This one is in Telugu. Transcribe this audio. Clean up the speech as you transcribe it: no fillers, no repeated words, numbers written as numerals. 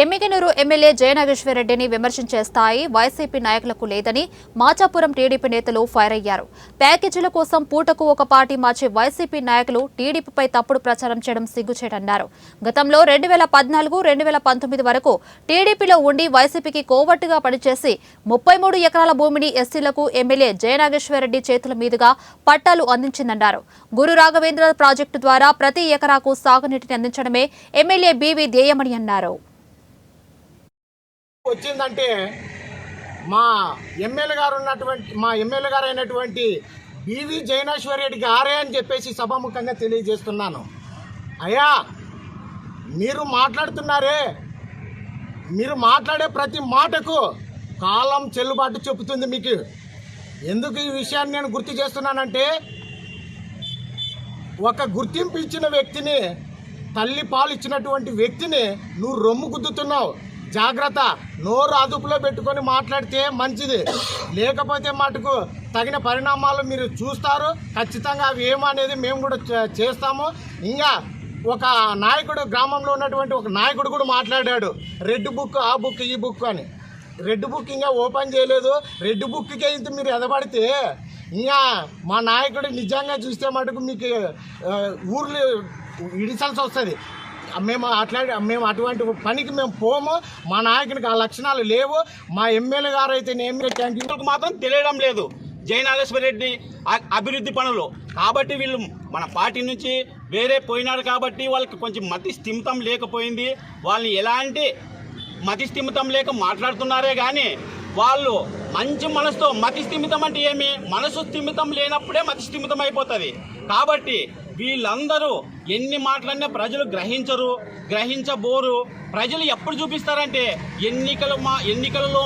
ఎమ్మిగనూరు ఎమ్మెల్యే జయనాగేశ్వరరెడ్డిని విమర్శించే స్థాయి వైసీపీ నాయకులకు లేదని మాచాపురం టీడీపీ నేతలు ఫైర్ అయ్యారు. ప్యాకేజీల కోసం పూటకు ఒక పార్టీ మార్చే వైసీపీ నాయకులు టీడీపీపై తప్పుడు ప్రచారం చేయడం సిగ్గుచేటన్నారు. గతంలో 2014-2019 వరకు టీడీపీలో ఉండి వైసీపీకి కోవట్టుగా పనిచేసి 33 ఎకరాల భూమిని ఎస్సీలకు ఎమ్మెల్యే జయనాగేశ్వరరెడ్డి చేతుల మీదుగా పట్టాలు అందించిందన్నారు. గురు రాఘవేంద్ర ప్రాజెక్టు ద్వారా ప్రతి ఎకరాకు సాగునీటిని అందించడమే ఎమ్మెల్యే బీవీ ధ్యేయమని అన్నారు. వచ్చిందంటే మా ఎమ్మెల్యే గారు అయినటువంటి బీవీ జయనాగేశ్వరరెడ్డి గారే అని చెప్పేసి సభాముఖంగా తెలియజేస్తున్నాను. అయ్యా, మీరు మాట్లాడుతున్నారే, మీరు మాట్లాడే ప్రతి మాటకు కాలం చెల్లుబాటు చెబుతుంది. మీకు ఎందుకు ఈ విషయాన్ని నేను గుర్తు చేస్తున్నానంటే, ఒక గుర్తింపు ఇచ్చిన వ్యక్తిని, తల్లి పాలు ఇచ్చినటువంటి వ్యక్తిని నువ్వు రొమ్ము గుద్దుతున్నావు. జాగ్రత్త, నోరు అదుపులో పెట్టుకొని మాట్లాడితే మంచిది. లేకపోతే మటుకు తగిన పరిణామాలు మీరు చూస్తారు. ఖచ్చితంగా అవి ఏమనేది మేము కూడా చేస్తాము. ఇంకా ఒక నాయకుడు, గ్రామంలో ఉన్నటువంటి ఒక నాయకుడు కూడా మాట్లాడాడు, రెడ్ బుక్, ఆ బుక్, ఈ బుక్ అని. రెడ్ బుక్ ఇంకా ఓపెన్ చేయలేదు. రెడ్ బుక్కే ఇంత మీరు ఎదబడితే ఇంకా మా నాయకుడు నిజంగా చూస్తే మటుకు మీకు ఊర్లు ఇడిచాల్సి వస్తుంది. మేము అటువంటి పనికి మేము పోము. మా నాయకునికి ఆ లక్షణాలు లేవు. మా ఎమ్మెల్యే గారు అయితే మాత్రం తెలియడం లేదు జయనాగేశ్వరరెడ్డి అభివృద్ధి పనులు. కాబట్టి వీళ్ళు మన పార్టీ నుంచి వేరే పోయినారు కాబట్టి వాళ్ళకి కొంచెం మతి స్థిమితం లేకపోయింది. వాళ్ళని ఎలాంటి మతి స్థిమితం లేక మాట్లాడుతున్నారే కానీ వాళ్ళు మంచి మనసుతో, మతి స్థిమితం అంటే ఏమి, మనసు స్థిమితం లేనప్పుడే మతి స్థిమితం అయిపోతుంది. కాబట్టి వీళ్ళందరూ ఎన్ని మాటలన్నా ప్రజలు గ్రహించబోరు. ప్రజలు ఎప్పుడు చూపిస్తారంటే ఎన్నికలలో